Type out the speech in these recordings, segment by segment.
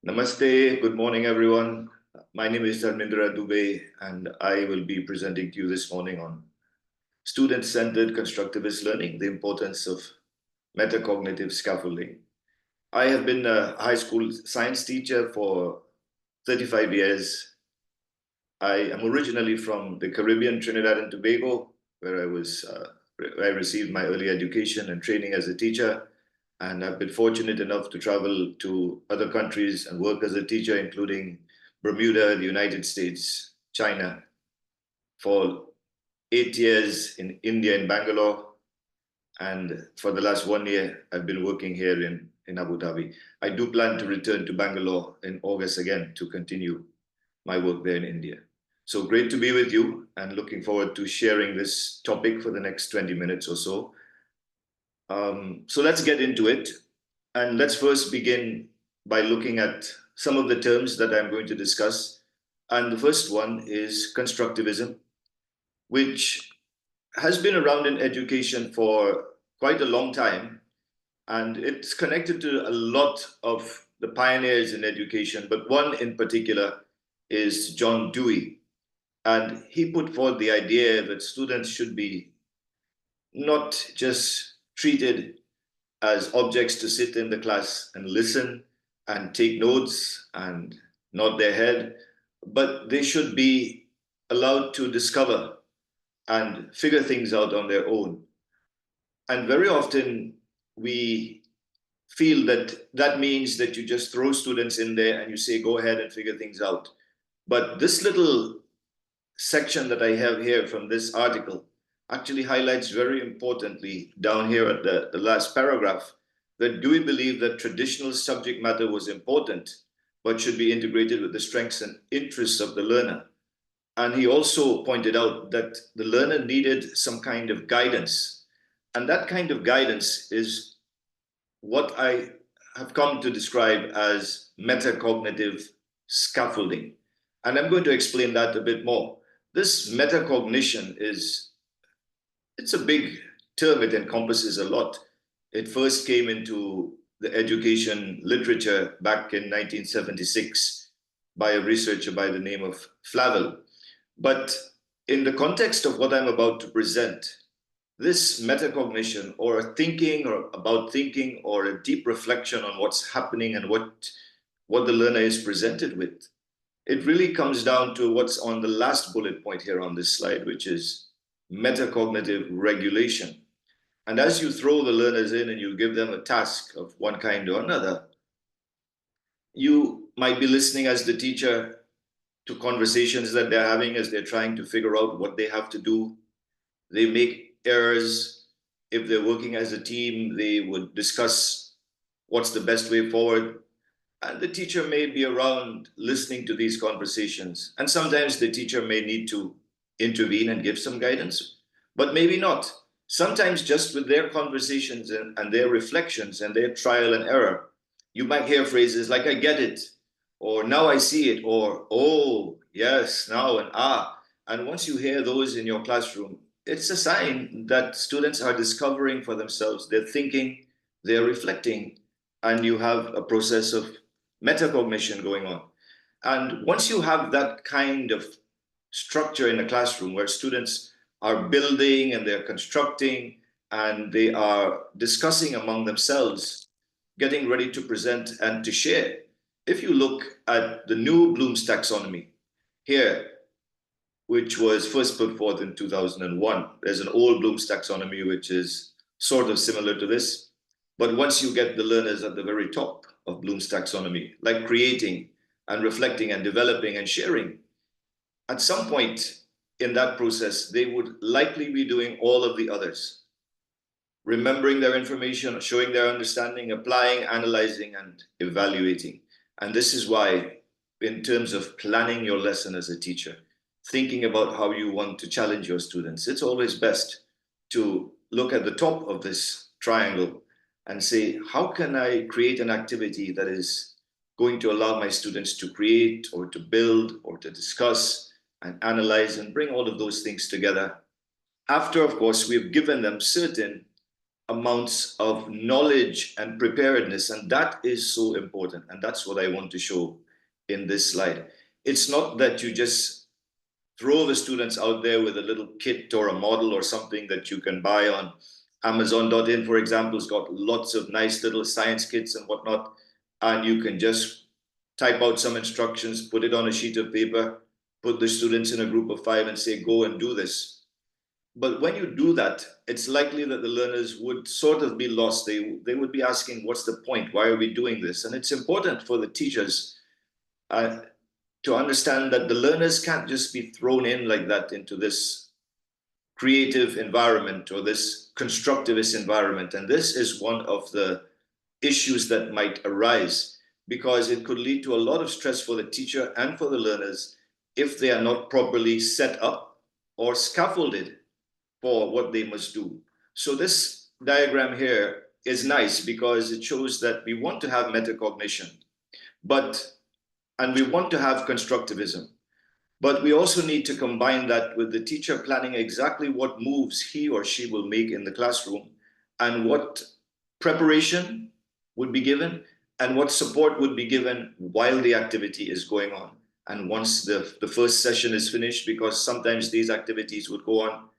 Namaste, good morning everyone. My name is Dharmendra Dubay and I will be presenting to you this morning on student-centered constructivist learning, the importance of metacognitive scaffolding. I have been a high school science teacher for 35 years. I am originally from the Caribbean, Trinidad and Tobago, where I received my early education and training as a teacher. And I've been fortunate enough to travel to other countries and work as a teacher, including Bermuda, the United States, China, for 8 years in India, in Bangalore. And for the last 1 year, I've been working here in Abu Dhabi. I do plan to return to Bangalore in August again to continue my work there in India. So great to be with you and looking forward to sharing this topic for the next 20 minutes or so. So let's get into it. And let's first begin by looking at some of the terms that I'm going to discuss. And the first one is constructivism, which has been around in education for quite a long time. And it's connected to a lot of the pioneers in education, but one in particular is John Dewey. And he put forth the idea that students should be not just treated as objects to sit in the class and listen and take notes and nod their head, but they should be allowed to discover and figure things out on their own. And very often we feel that that means that you just throw students in there and you say, go ahead and figure things out. But this little section that I have here from this article actually highlights very importantly down here at the last paragraph that Dewey believed that traditional subject matter was important, but should be integrated with the strengths and interests of the learner. And he also pointed out that the learner needed some kind of guidance. And that kind of guidance is what I have come to describe as metacognitive scaffolding. And I'm going to explain that a bit more. This metacognition it's a big term. It encompasses a lot. It first came into the education literature back in 1976 by a researcher by the name of Flavel. But in the context of what I'm about to present, this metacognition or a thinking or about thinking or a deep reflection on what's happening and what the learner is presented with, it really comes down to what's on the last bullet point here on this slide, which is metacognitive regulation. And as you throw the learners in and you give them a task of one kind or another, you might be listening as the teacher to conversations that they're having as they're trying to figure out what they have to do. They make errors. If they're working as a team, they would discuss what's the best way forward. And the teacher may be around listening to these conversations. And sometimes the teacher may need to intervene and give some guidance, but maybe not. Sometimes just with their conversations and their reflections and their trial and error, you might hear phrases like, I get it, or now I see it, or, oh, yes, now, and ah. And once you hear those in your classroom, it's a sign that students are discovering for themselves. They're thinking, they're reflecting, and you have a process of metacognition going on. And once you have that kind of structure in a classroom where students are building and they're constructing and they are discussing among themselves, getting ready to present and to share. If you look at the new Bloom's taxonomy here, which was first put forth in 2001, there's an old Bloom's taxonomy which is sort of similar to this. But once you get the learners at the very top of Bloom's taxonomy, like creating and reflecting and developing and sharing, at some point in that process, they would likely be doing all of the others, remembering their information, showing their understanding, applying, analyzing, and evaluating. And this is why, in terms of planning your lesson as a teacher, thinking about how you want to challenge your students, it's always best to look at the top of this triangle and say, how can I create an activity that is going to allow my students to create or to build or to discuss and analyze and bring all of those things together. After, of course, we've given them certain amounts of knowledge and preparedness. And that is so important. And that's what I want to show in this slide. It's not that you just throw the students out there with a little kit or a model or something that you can buy on Amazon.in, for example. It's got lots of nice little science kits and whatnot. And you can just type out some instructions, put it on a sheet of paper, put the students in a group of 5 and say, go and do this. But when you do that, it's likely that the learners would sort of be lost. They would be asking, what's the point? Why are we doing this? And it's important for the teachers to understand that the learners can't just be thrown in like that into this creative environment or this constructivist environment. And this is one of the issues that might arise, because it could lead to a lot of stress for the teacher and for the learners if they are not properly set up or scaffolded for what they must do. So this diagram here is nice because it shows that we want to have metacognition, and we want to have constructivism, but we also need to combine that with the teacher planning exactly what moves he or she will make in the classroom, and what preparation would be given, and what support would be given while the activity is going on. And once the first session is finished, because sometimes these activities would go on,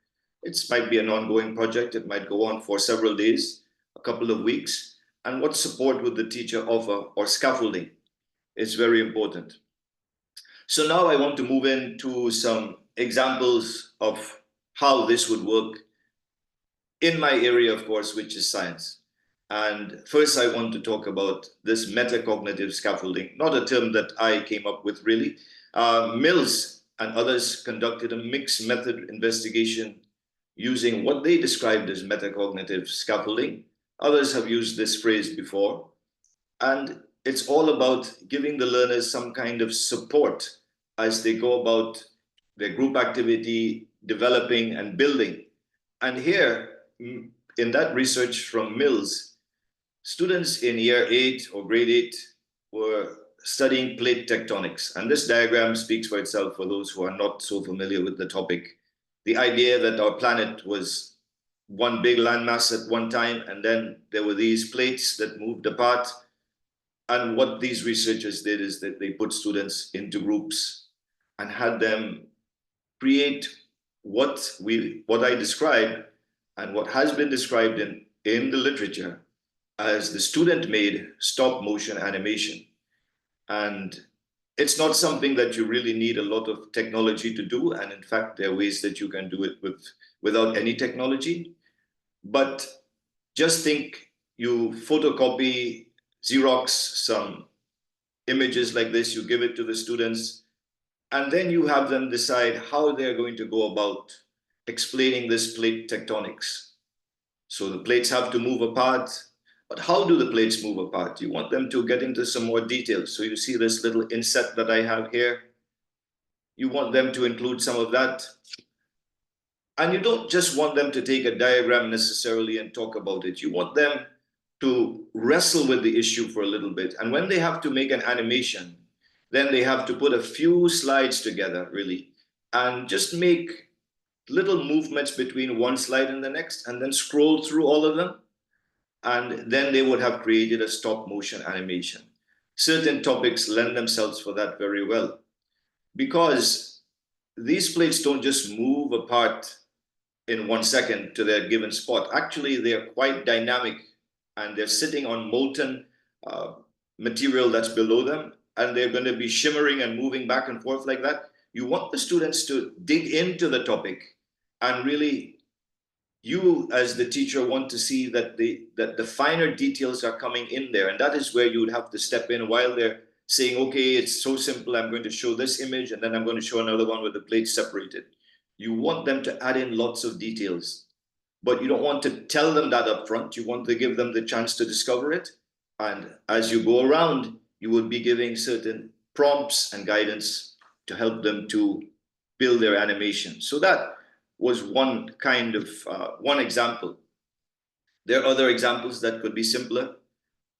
it might be an ongoing project, it might go on for several days, a couple of weeks, and what support would the teacher offer, or scaffolding, is very important. So now I want to move into some examples of how this would work in my area, of course, which is science. And first I want to talk about this metacognitive scaffolding, not a term that I came up with really. Mills and others conducted a mixed method investigation using what they described as metacognitive scaffolding. Others have used this phrase before. And it's all about giving the learners some kind of support as they go about their group activity, developing and building. And here, in that research from Mills, students in year 8 or grade 8 were studying plate tectonics. And this diagram speaks for itself for those who are not so familiar with the topic. The idea that our planet was one big landmass at one time, and then there were these plates that moved apart. And what these researchers did is that they put students into groups and had them create what I described and what has been described in the literature as the student-made stop-motion animation. And it's not something that you really need a lot of technology to do. And in fact, there are ways that you can do it without any technology. But just think you photocopy, Xerox some images like this, you give it to the students, and then you have them decide how they're going to go about explaining this plate tectonics. So the plates have to move apart, but how do the plates move apart? You want them to get into some more details. So you see this little inset that I have here. You want them to include some of that. And you don't just want them to take a diagram necessarily and talk about it. You want them to wrestle with the issue for a little bit. And when they have to make an animation, then they have to put a few slides together, really, and just make little movements between one slide and the next, and then scroll through all of them. And then they would have created a stop motion animation. Certain topics lend themselves for that very well, because these plates don't just move apart in 1 second to their given spot. Actually, they're quite dynamic, and they're sitting on molten material that's below them, and they're going to be shimmering and moving back and forth like that. You want the students to dig into the topic, and really, you as the teacher want to see that the finer details are coming in there. And that is where you would have to step in while they're saying, okay, it's so simple, I'm going to show this image, and then I'm going to show another one with the plates separated. You want them to add in lots of details, but you don't want to tell them that up front. You want to give them the chance to discover it. And as you go around, you will be giving certain prompts and guidance to help them to build their animation. So that was one kind of, one example. There are other examples that could be simpler,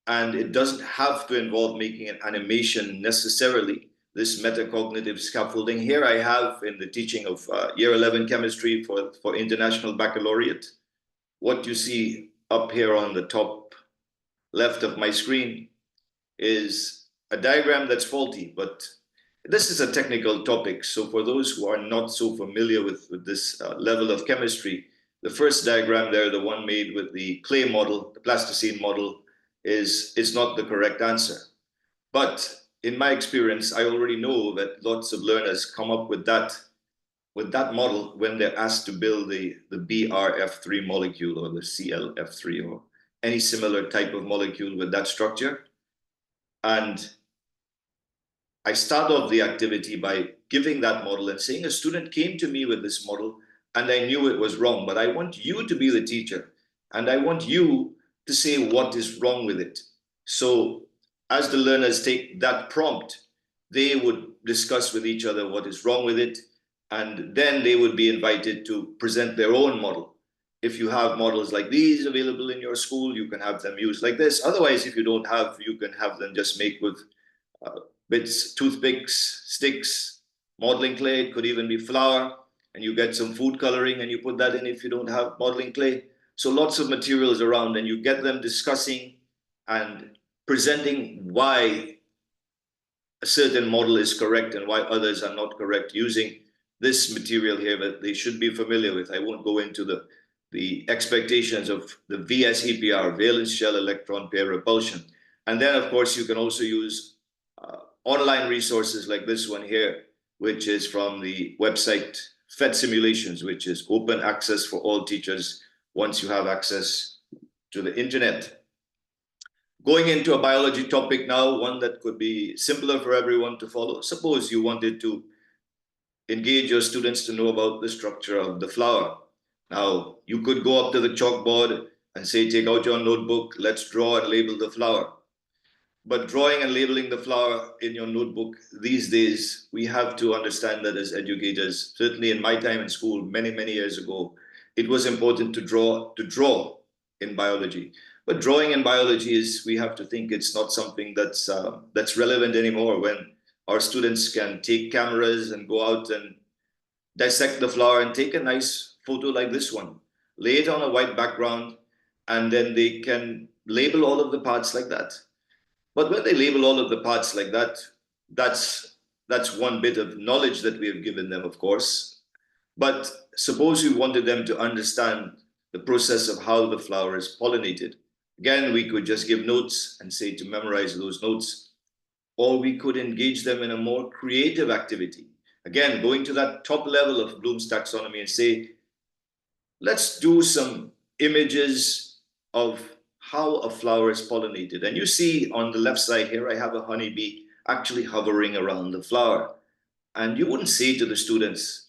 and it doesn't have to involve making an animation necessarily. This metacognitive scaffolding here I have in the teaching of year 11 chemistry for international baccalaureate. What you see up here on the top left of my screen is a diagram that's faulty, but this is a technical topic. So for those who are not so familiar with this level of chemistry, the first diagram there, the one made with the clay model, the plasticine model, is not the correct answer. But in my experience, I already know that lots of learners come up with that model when they're asked to build the BRF3 molecule or the CLF3 or any similar type of molecule with that structure. And I start off the activity by giving that model and saying a student came to me with this model and I knew it was wrong, but I want you to be the teacher and I want you to say what is wrong with it. So as the learners take that prompt, they would discuss with each other what is wrong with it, and then they would be invited to present their own model. If you have models like these available in your school, you can have them used like this. Otherwise, if you don't have, you can have them just make with bits, toothpicks, sticks, modeling clay. It could even be flour, and you get some food coloring and you put that in if you don't have modeling clay. So lots of materials around, and you get them discussing and presenting why a certain model is correct and why others are not correct using this material here that they should be familiar with. I won't go into the expectations of the VSEPR, valence shell electron pair repulsion. And then, of course, you can also use online resources like this one here, which is from the website FED Simulations, which is open access for all teachers once you have access to the internet. Going into a biology topic now, one that could be simpler for everyone to follow. Suppose you wanted to engage your students to know about the structure of the flower. Now, you could go up to the chalkboard and say, take out your notebook, let's draw and label the flower. But drawing and labeling the flower in your notebook these days, we have to understand that as educators, certainly in my time in school, many, many years ago, it was important to draw in biology. But drawing in biology is, we have to think it's not something that's relevant anymore when our students can take cameras and go out and dissect the flower and take a nice photo like this one, lay it on a white background, and then they can label all of the parts like that. But when they label all of the parts like that, that's one bit of knowledge that we have given them, of course. But suppose we wanted them to understand the process of how the flower is pollinated. Again, we could just give notes and say to memorize those notes, or we could engage them in a more creative activity. Again, going to that top level of Bloom's taxonomy and say, let's do some images of how a flower is pollinated. And you see on the left side here, I have a honeybee actually hovering around the flower. And you wouldn't say to the students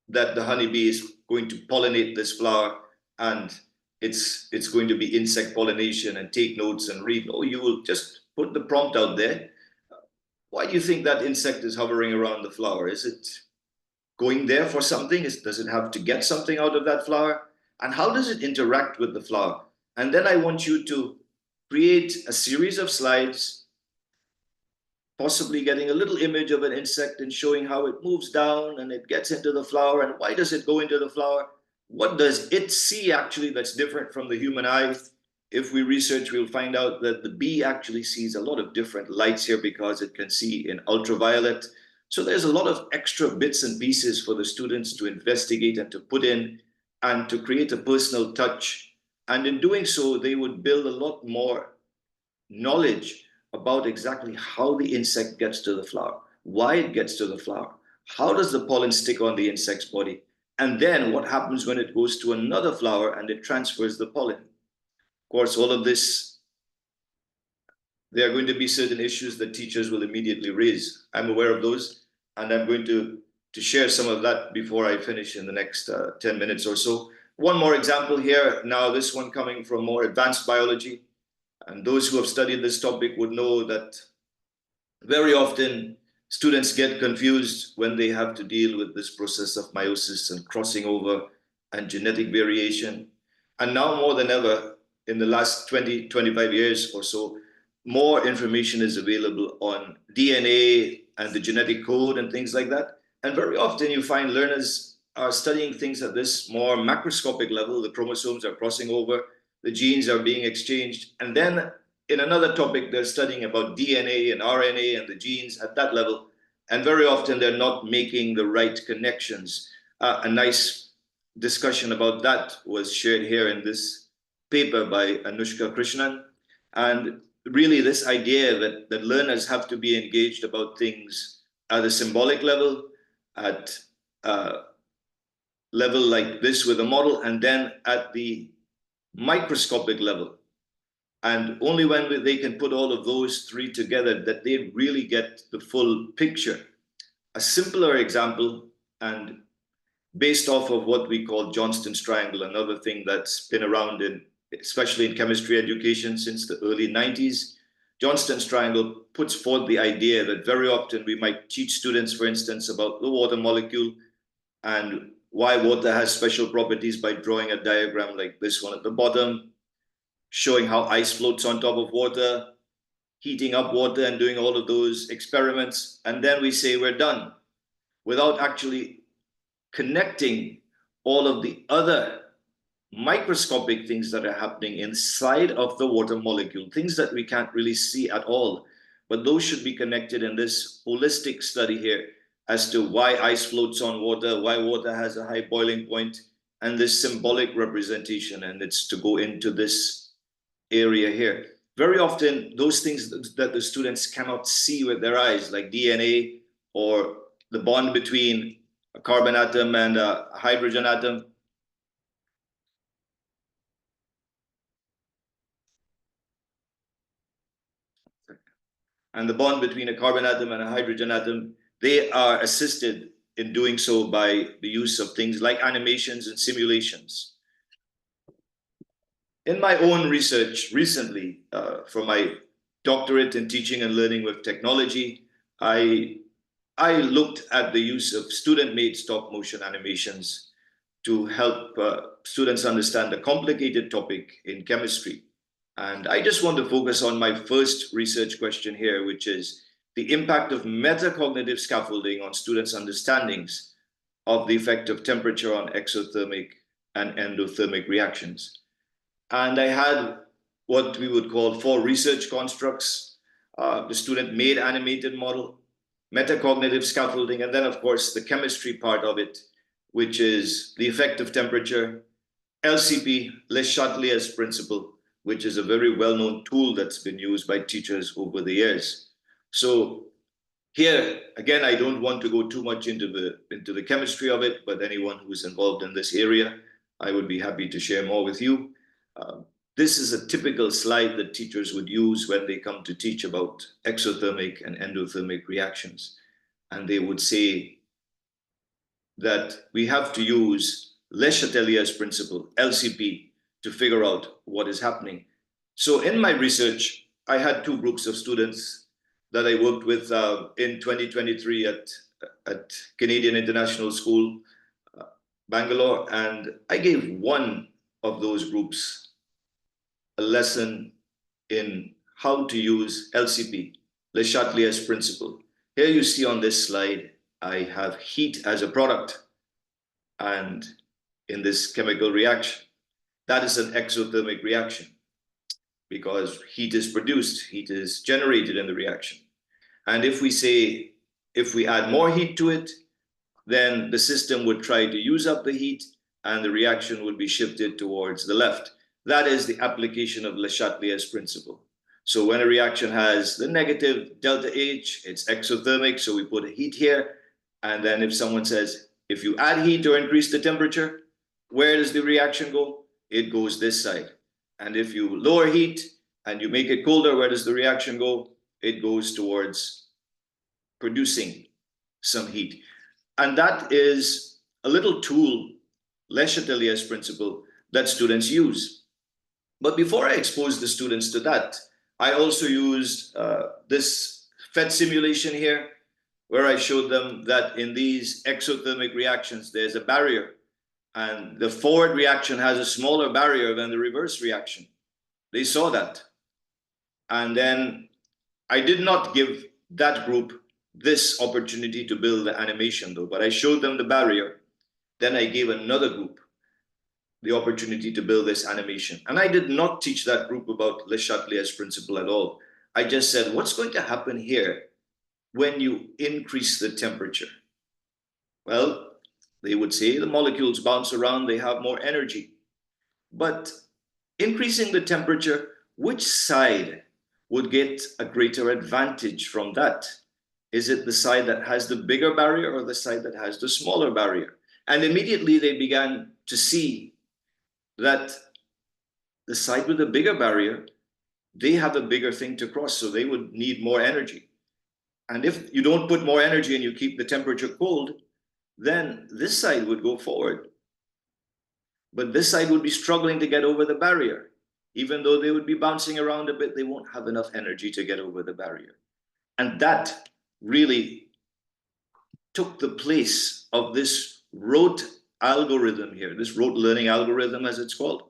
that the honeybee is going to pollinate this flower and it's going to be insect pollination and take notes and read. No, you will just put the prompt out there. Why do you think that insect is hovering around the flower? Is it going there for something? Does it have to get something out of that flower? And how does it interact with the flower? And then I want you to create a series of slides, possibly getting a little image of an insect and showing how it moves down and it gets into the flower. And why does it go into the flower? What does it see actually that's different from the human eye? If we research, we'll find out that the bee actually sees a lot of different lights here because it can see in ultraviolet. So there's a lot of extra bits and pieces for the students to investigate and to put in and to create a personal touch. And in doing so, they would build a lot more knowledge about exactly how the insect gets to the flower, why it gets to the flower, how does the pollen stick on the insect's body, and then what happens when it goes to another flower and it transfers the pollen. Of course, all of this, there are going to be certain issues that teachers will immediately raise. I'm aware of those, and I'm going to share some of that before I finish in the next 10 minutes or so. One more example here, now this one coming from more advanced biology. And those who have studied this topic would know that very often students get confused when they have to deal with this process of meiosis and crossing over and genetic variation. And now more than ever, in the last 20, 25 years or so, more information is available on DNA and the genetic code and things like that. And very often you find learners are studying things at this more macroscopic level. The chromosomes are crossing over, the genes are being exchanged. And then in another topic, they're studying about DNA and RNA and the genes at that level. And very often they're not making the right connections. A nice discussion about that was shared here in this paper by Anushka Krishnan. And really this idea that learners have to be engaged about things at a symbolic level, at a level like this with a model, and then at the microscopic level. And only when they can put all of those three together that they really get the full picture. A simpler example, and based off of what we call Johnston's triangle, another thing that's been around especially in chemistry education since the early 90s. Johnston's triangle puts forth the idea that very often we might teach students, for instance, about the water molecule and why water has special properties by drawing a diagram like this one at the bottom, showing how ice floats on top of water, heating up water and doing all of those experiments. And then we say we're done without actually connecting all of the other microscopic things that are happening inside of the water molecule, things that we can't really see at all. But those should be connected in this holistic study here as to why ice floats on water, why water has a high boiling point, and this symbolic representation. And it's to go into this area here. Very often, those things that the students cannot see with their eyes, like DNA or the bond between a carbon atom and a hydrogen atom. And the bond between a carbon atom and a hydrogen atom, they are assisted in doing so by the use of things like animations and simulations. In my own research recently, for my doctorate in teaching and learning with technology, I looked at the use of student-made stop motion animations to help students understand a complicated topic in chemistry. And I just want to focus on my first research question here, which is the impact of metacognitive scaffolding on students' understandings of the effect of temperature on exothermic and endothermic reactions. And I had what we would call 4 research constructs, the student-made animated model, metacognitive scaffolding, and then, of course, the chemistry part of it, which is the effect of temperature, LCP, Le Chatelier's principle, which is a very well-known tool that's been used by teachers over the years. So here, again, I don't want to go too much into the chemistry of it, but anyone who's involved in this area, I would be happy to share more with you. This is a typical slide that teachers would use when they come to teach about exothermic and endothermic reactions. And they would say that we have to use Le Chatelier's principle, LCP, to figure out what is happening. So in my research, I had 2 groups of students that I worked with in 2023 at Canadian International School, Bangalore, and I gave one of those groups a lesson in how to use LCP, Le Chatelier's principle. Here you see on this slide, I have heat as a product, and in this chemical reaction, that is an exothermic reaction because heat is produced, heat is generated in the reaction. And if we add more heat to it, then the system would try to use up the heat and the reaction would be shifted towards the left. That is the application of Le Chatelier's principle. So when a reaction has the negative delta H, it's exothermic, so we put heat here. And then if someone says, if you add heat or increase the temperature, where does the reaction go? It goes this side. And if you lower heat and you make it colder, where does the reaction go? It goes towards producing some heat. And that is a little tool, Le Chatelier's principle, that students use. But before I expose the students to that, I also used this PhET simulation here, where I showed them that in these exothermic reactions, there's a barrier. And the forward reaction has a smaller barrier than the reverse reaction. They saw that. And then I did not give that group this opportunity to build the animation though, but I showed them the barrier. Then I gave another group the opportunity to build this animation. And I did not teach that group about Le Chatelier's principle at all. I just said, what's going to happen here when you increase the temperature? Well, they would say the molecules bounce around, they have more energy. But increasing the temperature, which side would get a greater advantage from that? Is it the side that has the bigger barrier or the side that has the smaller barrier? And immediately they began to see that the side with the bigger barrier, they have a bigger thing to cross, so they would need more energy. And if you don't put more energy and you keep the temperature cold, then this side would go forward. But this side would be struggling to get over the barrier. Even though they would be bouncing around a bit, they won't have enough energy to get over the barrier. And that really took the place of this rote algorithm here, this rote learning algorithm, as it's called,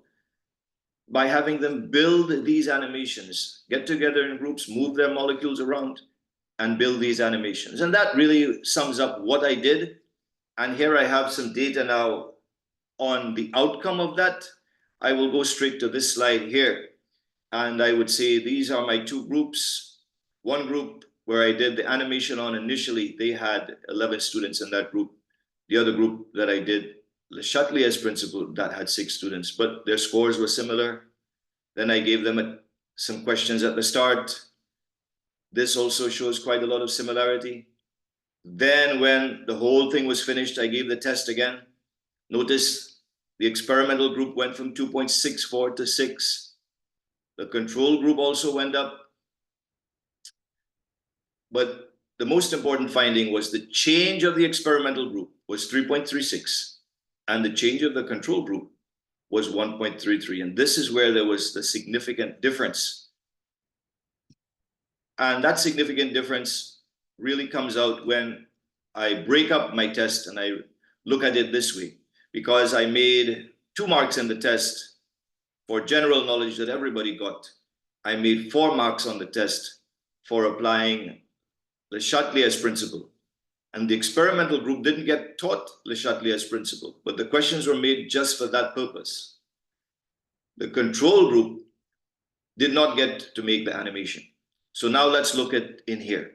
by having them build these animations, get together in groups, move their molecules around, and build these animations. And that really sums up what I did. And here I have some data now on the outcome of that. I will go straight to this slide here. And I would say these are my two groups. One group where I did the animation on initially, they had 11 students in that group. The other group that I did Le Chatelier's principle, that had 6 students, but their scores were similar. Then I gave them some questions at the start. This also shows quite a lot of similarity. Then when the whole thing was finished, I gave the test again. Notice the experimental group went from 2.64 to 6. The control group also went up. But the most important finding was the change of the experimental group was 3.36, and the change of the control group was 1.33. And this is where there was the significant difference. And that significant difference really comes out when I break up my test and I look at it this way, because I made 2 marks in the test for general knowledge that everybody got. I made 4 marks on the test for applying Le Chatelier's principle. And the experimental group didn't get taught Le Chatelier's principle, but the questions were made just for that purpose. The control group did not get to make the animation. So now let's look at in here.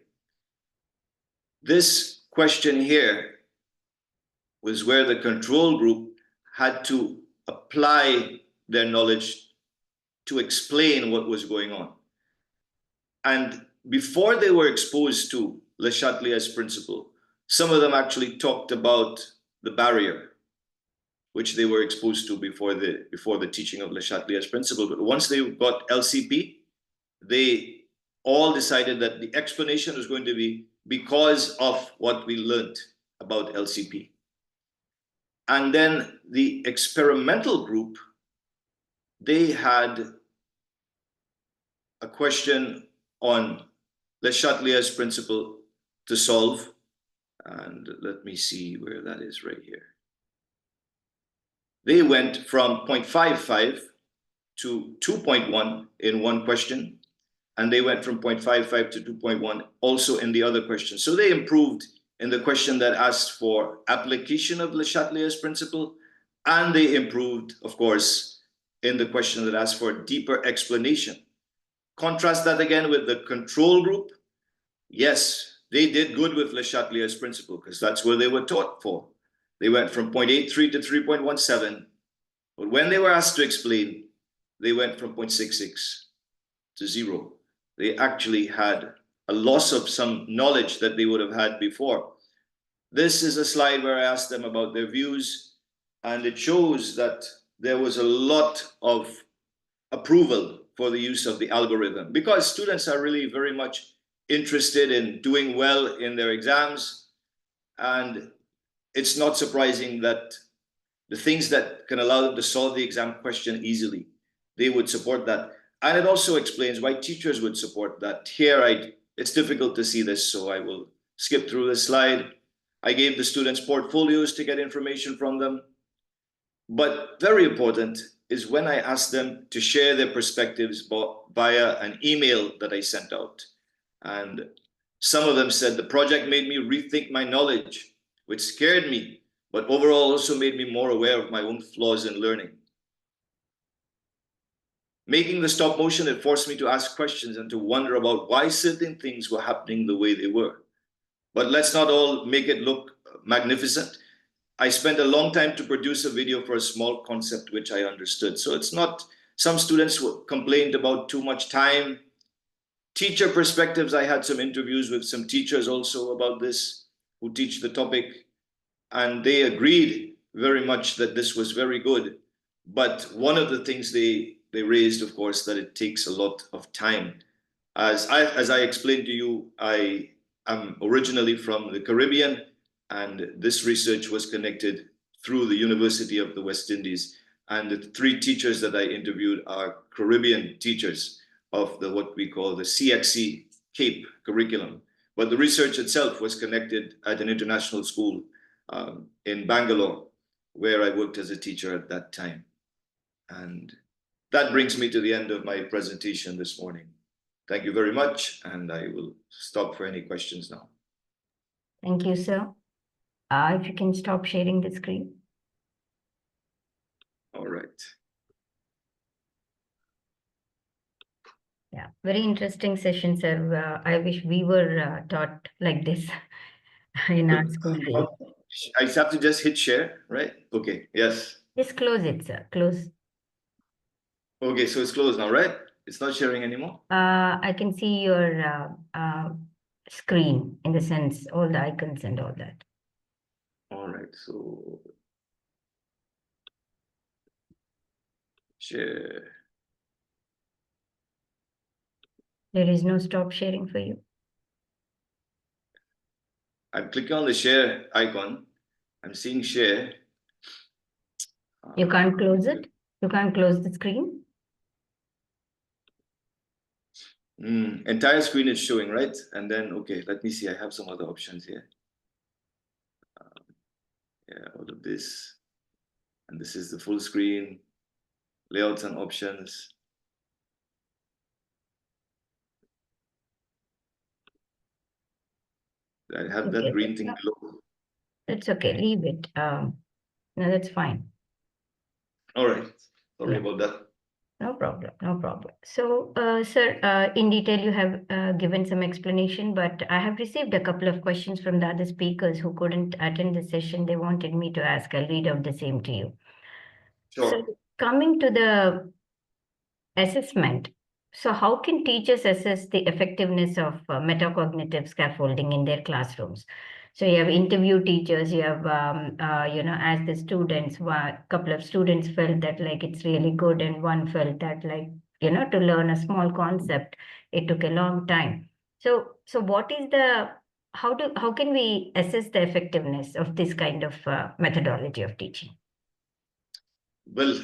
This question here was where the control group had to apply their knowledge to explain what was going on. And before they were exposed to Le Chatelier's principle, some of them actually talked about the barrier, which they were exposed to before the teaching of Le Chatelier's principle. But once they got LCP, they all decided that the explanation was going to be because of what we learned about LCP. And then the experimental group, they had a question on Le Chatelier's principle to solve. And let me see where that is right here. They went from 0.55 to 2.1 in one question, and they went from 0.55 to 2.1 also in the other question. So they improved in the question that asked for application of Le Chatelier's principle, and they improved, of course, in the question that asked for deeper explanation. Contrast that again with the control group. Yes, they did good with Le Chatelier's principle because that's where they were taught for. They went from 0.83 to 3.17, but when they were asked to explain, they went from 0.66 to 0. They actually had a loss of some knowledge that they would have had before. This is a slide where I asked them about their views, and it shows that there was a lot of approval for the use of the algorithm because students are really very much interested in doing well in their exams. And it's not surprising that the things that can allow them to solve the exam question easily, they would support that. And it also explains why teachers would support that. Here, it's difficult to see this, so I will skip through this slide. I gave the students portfolios to get information from them. But very important is when I asked them to share their perspectives via an email that I sent out. And some of them said the project made me rethink my knowledge, which scared me, but overall also made me more aware of my own flaws in learning. Making the stop motion, it forced me to ask questions and to wonder about why certain things were happening the way they were. But let's not all make it look magnificent. I spent a long time to produce a video for a small concept which I understood. So it's not, some students complained about too much time. Teacher perspectives, I had some interviews with some teachers also about this who teach the topic, and they agreed very much that this was very good. But one of the things they raised, of course, that it takes a lot of time. As I explained to you, I am originally from the Caribbean, and this research was connected through the University of the West Indies. And the three teachers that I interviewed are Caribbean teachers of the what we call the CXC Cape curriculum. But the research itself was connected at an international school in Bangalore, where I worked as a teacher at that time. And that brings me to the end of my presentation this morning. Thank you very much, and I will stop for any questions now. Thank you, sir. If you can stop sharing the screen. All right. Yeah, very interesting session, sir. I wish we were taught like this in our school days. I have to just hit share, right? Okay, yes. Just close it, sir. Close. Okay, so it's closed now, right? It's not sharing anymore? I can see your screen, in the sense, all the icons and all that. All right, so share. There is no stop sharing for you. I'm clicking on the share icon. I'm seeing share. You can't close it? You can't close the screen? Entire screen is showing, right? And then, okay, let me see. I have some other options here. Yeah, all of this. And this is the full screen, layouts and options. I have that green thing below. It's okay, leave it. No, that's fine. All right, sorry about that. No problem, no problem. So, sir, in detail, you have given some explanation, but I have received a couple of questions from the other speakers who couldn't attend the session. They wanted me to ask. I'll read out the same to you. Sure. So, coming to the assessment, so how can teachers assess the effectiveness of metacognitive scaffolding in their classrooms? So you have interviewed teachers, you have, as the students, a couple of students felt that like it's really good, and one felt that like, to learn a small concept, it took a long time. So what is the, how can we assess the effectiveness of this kind of methodology of teaching? Well,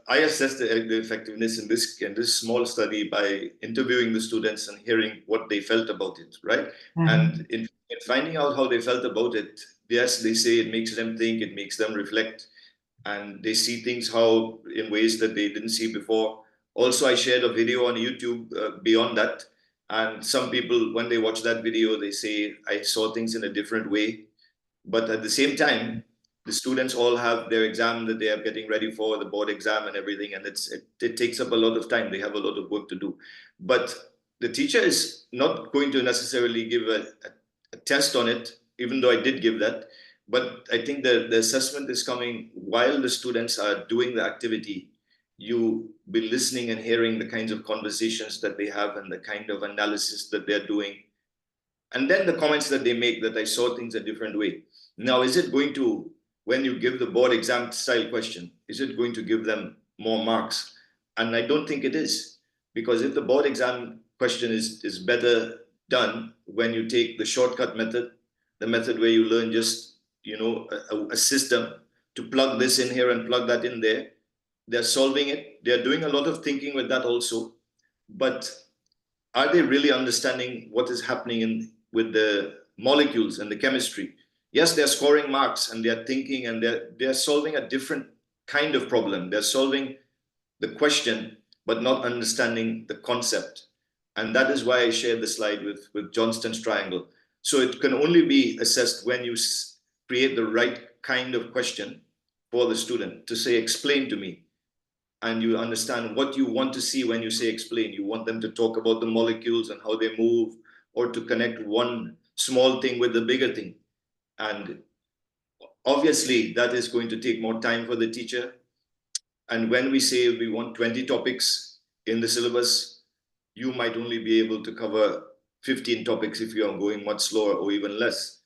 I assessed the effectiveness in this small study by interviewing the students and hearing what they felt about it, right? And in finding out how they felt about it, yes, they say it makes them think, it makes them reflect, and they see things how in ways that they didn't see before. Also, I shared a video on YouTube beyond that, and some people, when they watch that video, they say, I saw things in a different way. But at the same time, the students all have their exam that they are getting ready for, the board exam and everything, and it takes up a lot of time. They have a lot of work to do. But the teacher is not going to necessarily give a test on it, even though I did give that. But I think the assessment is coming while the students are doing the activity. You be listening and hearing the kinds of conversations that they have and the kind of analysis that they're doing. And then the comments that they make, that I saw things a different way. Now, is it going to, when you give the board exam style question, is it going to give them more marks? And I don't think it is, because if the board exam question is better done when you take the shortcut method, the method where you learn just, a system to plug this in here and plug that in there, they're solving it. They're doing a lot of thinking with that also, but are they really understanding what is happening with the molecules and the chemistry? Yes, they're scoring marks and they're thinking and they're solving a different kind of problem. They're solving the question, but not understanding the concept. And that is why I shared the slide with Johnston's triangle. So it can only be assessed when you create the right kind of question for the student to say, explain to me. and you understand what you want to see when you say explain. You want them to talk about the molecules and how they move, or to connect one small thing with the bigger thing. And obviously, that is going to take more time for the teacher. And when we say we want 20 topics in the syllabus, you might only be able to cover 15 topics if you are going much slower, or even less.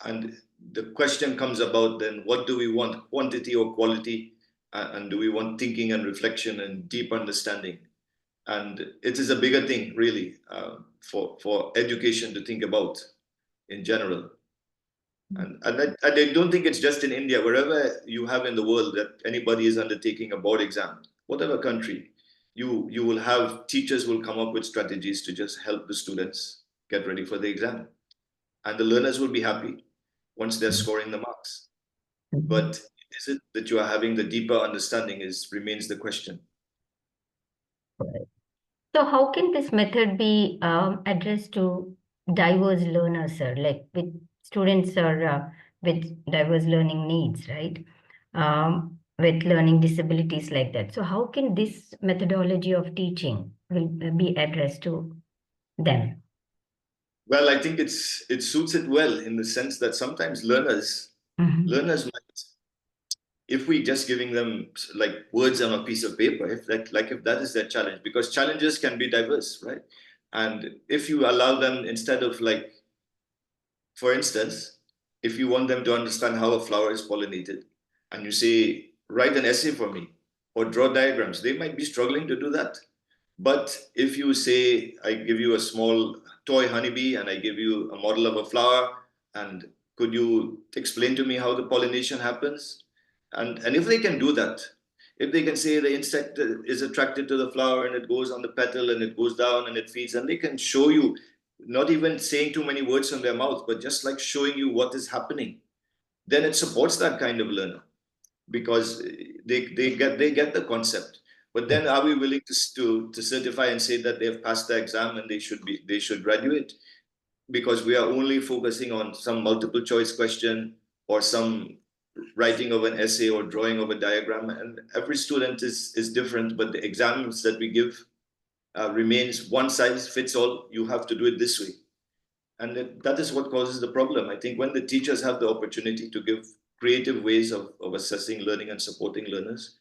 And the question comes about then, what do we want, quantity or quality? And do we want thinking and reflection and deep understanding? And it is a bigger thing, really, for education to think about in general. And I don't think it's just in India. Wherever you have in the world that anybody is undertaking a board exam, whatever country, you will have teachers will come up with strategies to just help the students get ready for the exam. And the learners will be happy once they're scoring the marks. But is it that you are having the deeper understanding remains the question. So how can this method be addressed to diverse learners, sir? Like with students or with diverse learning needs, right? With learning disabilities like that. So how can this methodology of teaching will be addressed to them? Well, I think it suits it well in the sense that sometimes learners might, if we just giving them like words on a piece of paper, if that is their challenge, because challenges can be diverse, right? And if you allow them, instead of like, for instance, if you want them to understand how a flower is pollinated, and you say, write an essay for me or draw diagrams, they might be struggling to do that. But if you say, I give you a small toy honeybee and I give you a model of a flower, and could you explain to me how the pollination happens? And if they can do that, if they can say the insect is attracted to the flower and it goes on the petal and it goes down and it feeds, and they can show you, not even saying too many words from their mouth, but just like showing you what is happening, then it supports that kind of learner, because they get the concept. But then, are we willing to certify and say that they have passed the exam and they should graduate? Because we are only focusing on some multiple choice question or some writing of an essay or drawing of a diagram, and every student is different. But the exams that we give remains one size fits all. You have to do it this way, and that is what causes the problem. I think when the teachers have the opportunity to give creative ways of assessing learning and supporting learners,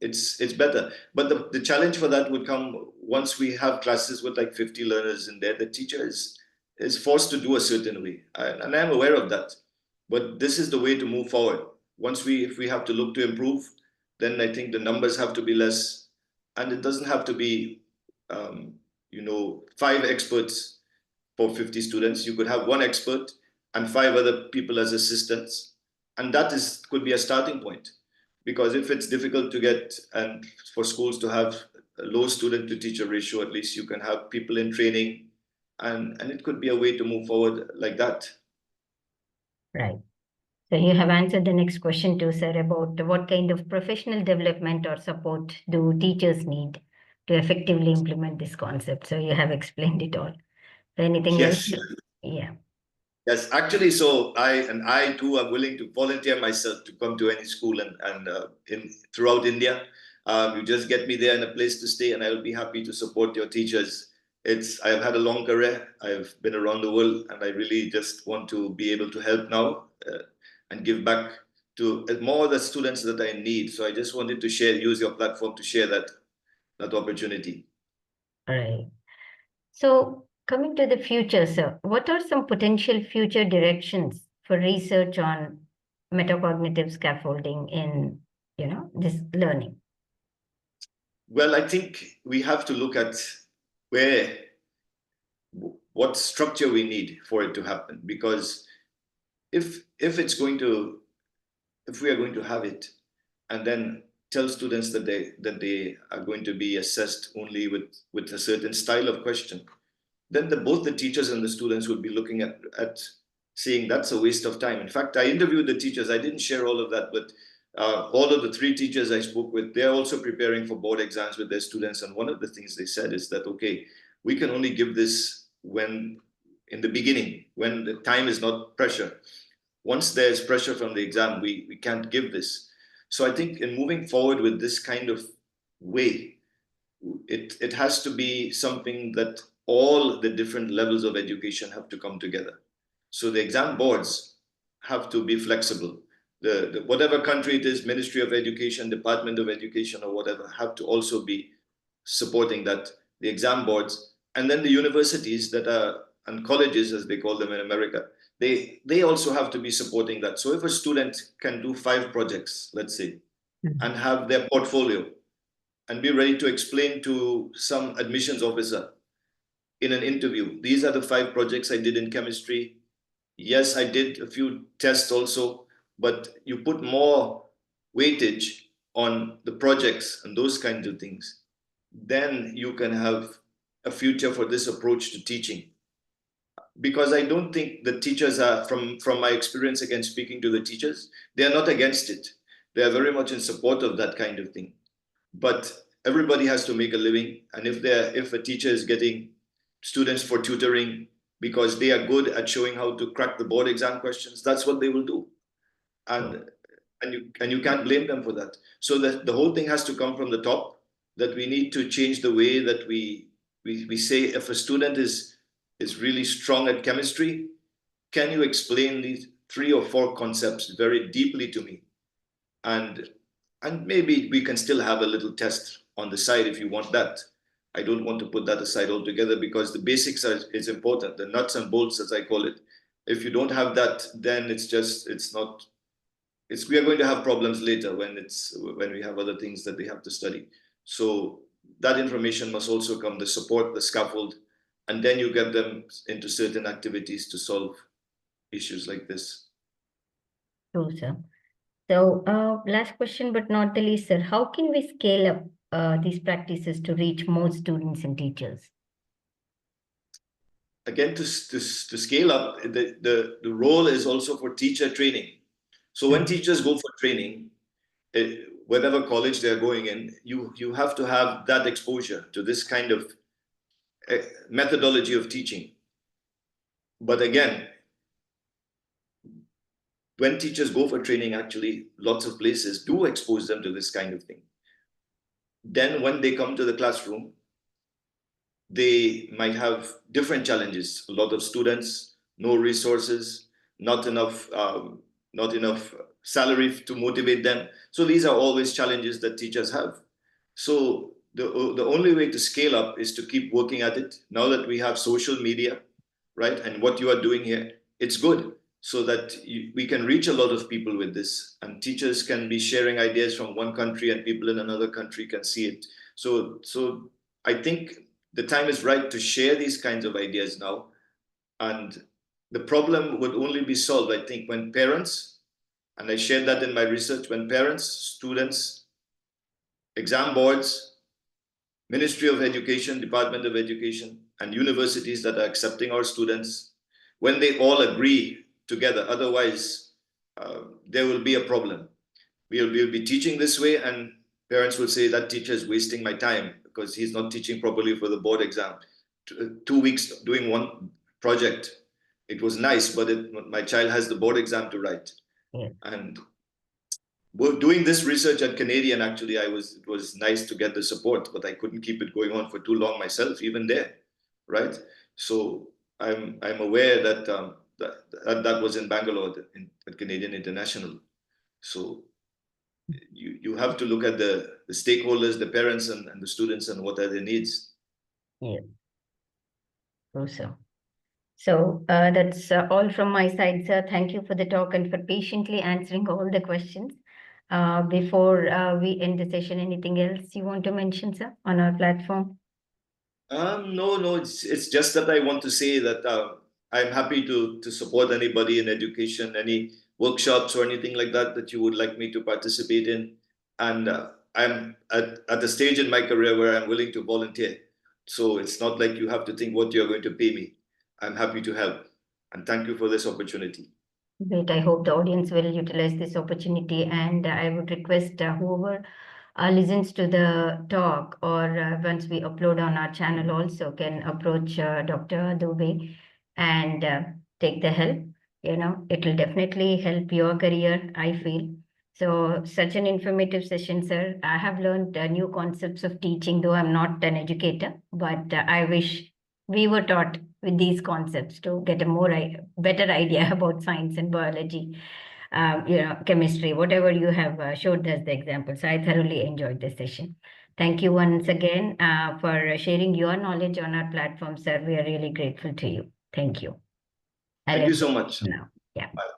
it's better. But the challenge for that would come once we have classes with like 50 learners in there. The teacher is forced to do a certain way, and I'm aware of that. But this is the way to move forward. If we have to look to improve, then I think the numbers have to be less, and it doesn't have to be, um, 5 experts for 50 students. You could have one expert and 5 other people as assistants, and could be a starting point. Because if it's difficult to get, and for schools to have a low student to teacher ratio, at least you can have people in training, and it could be a way to move forward like that. Right. So you have answered the next question too, sir, about what kind of professional development or support do teachers need to effectively implement this concept. So you have explained it all. So anything else? Yes. Yeah. Yes, actually, so I too am willing to volunteer myself to come to any school and in throughout India. You just get me there and a place to stay, and I will be happy to support your teachers. I've had a long career. I've been around the world, and I really just want to be able to help now and give back to more of the students that I need. So I just wanted to use your platform to share that opportunity. All right. So coming to the future, sir, what are some potential future directions for research on metacognitive scaffolding in, this learning? Well, I think we have to look at where what structure we need for it to happen, because if it's going to if we are going to have it and then tell students that they are going to be assessed only with a certain style of question, then both the teachers and the students would be looking at saying that's a waste of time. In fact, I interviewed the teachers. I didn't share all of that, but all of the 3 teachers I spoke with, they're also preparing for board exams with their students. And one of the things they said is that, okay, we can only give this when in the beginning, when the time is not pressure. Once there's pressure from the exam, we can't give this. So I think in moving forward with this kind of way, it has to be something that all the different levels of education have to come together. So the exam boards have to be flexible. Whatever country it is, Ministry of Education, Department of Education, or whatever, have to also be supporting that. The exam boards, and then the universities that are, and colleges as they call them in America, they also have to be supporting that. So if a student can do 5 projects, let's say, and have their portfolio and be ready to explain to some admissions officer in an interview, these are the 5 projects I did in chemistry. Yes, I did a few tests also, but you put more weightage on the projects and those kinds of things, then you can have a future for this approach to teaching. Because I don't think the teachers are, from my experience, again, speaking to the teachers, they are not against it. They are very much in support of that kind of thing. But everybody has to make a living. And if a teacher is getting students for tutoring because they are good at showing how to crack the board exam questions, that's what they will do. And you can't blame them for that. So the whole thing has to come from the top, that we need to change the way that we say, if a student is really strong at chemistry, can you explain these 3 or 4 concepts very deeply to me? And maybe we can still have a little test on the side if you want that. I don't want to put that aside altogether, because the basics is important, the nuts and bolts, as I call it. If you don't have that, then we are going to have problems later when we have other things that they have to study. So that information must also come, the support, the scaffold, and then you get them into certain activities to solve issues like this. True, sir. So, last question, but not the least, sir. How can we scale up these practices to reach more students and teachers? Again, to scale up, the role is also for teacher training. So when teachers go for training, whatever college they're going in, you have to have that exposure to this kind of methodology of teaching. But again, when teachers go for training, actually, lots of places do expose them to this kind of thing. Then when they come to the classroom, they might have different challenges. A lot of students, no resources, not enough salary to motivate them. So these are always challenges that teachers have. So the only way to scale up is to keep working at it. Now that we have social media, right, and what you are doing here, it's good, so that we can reach a lot of people with this, and teachers can be sharing ideas from one country and people in another country can see it. So I think the time is right to share these kinds of ideas now. And the problem would only be solved, I think, when parents, and I shared that in my research, when parents, students, exam boards, Ministry of Education, Department of Education, and universities that are accepting our students, when they all agree together. Otherwise, there will be a problem. We'll be teaching this way, and parents will say that teacher is wasting my time because he's not teaching properly for the board exam. 2 weeks doing one project. It was nice, but my child has the board exam to write. Yeah. And doing this research at Canadian, actually, it was nice to get the support, but I couldn't keep it going on for too long myself, even there, right? So I'm aware that that was in Bangalore at Canadian International. So you have to look at the stakeholders, the parents, and the students, and what are their needs. Yeah. Awesome. So that's all from my side, sir. Thank you for the talk and for patiently answering all the questions. Before we end the session, anything else you want to mention, sir, on our platform? No, it's just that I want to say that I'm happy to support anybody in education, any workshops or anything like that you would like me to participate in. And I'm at the stage in my career where I'm willing to volunteer. So it's not like you have to think what you're going to pay me. I'm happy to help. And thank you for this opportunity. Great. I hope the audience will utilize this opportunity, and I would request whoever listens to the talk, or once we upload on our channel also, can approach Dr. Dubey and take the help. It will definitely help your career, I feel. So such an informative session, sir. I have learned new concepts of teaching, though I'm not an educator, but I wish we were taught with these concepts to get a better idea about science and biology, chemistry, whatever you have showed us the examples. I thoroughly enjoyed this session. Thank you once again for sharing your knowledge on our platform, sir. We are really grateful to you. Thank you. Thank you so much. Now, yeah. Bye.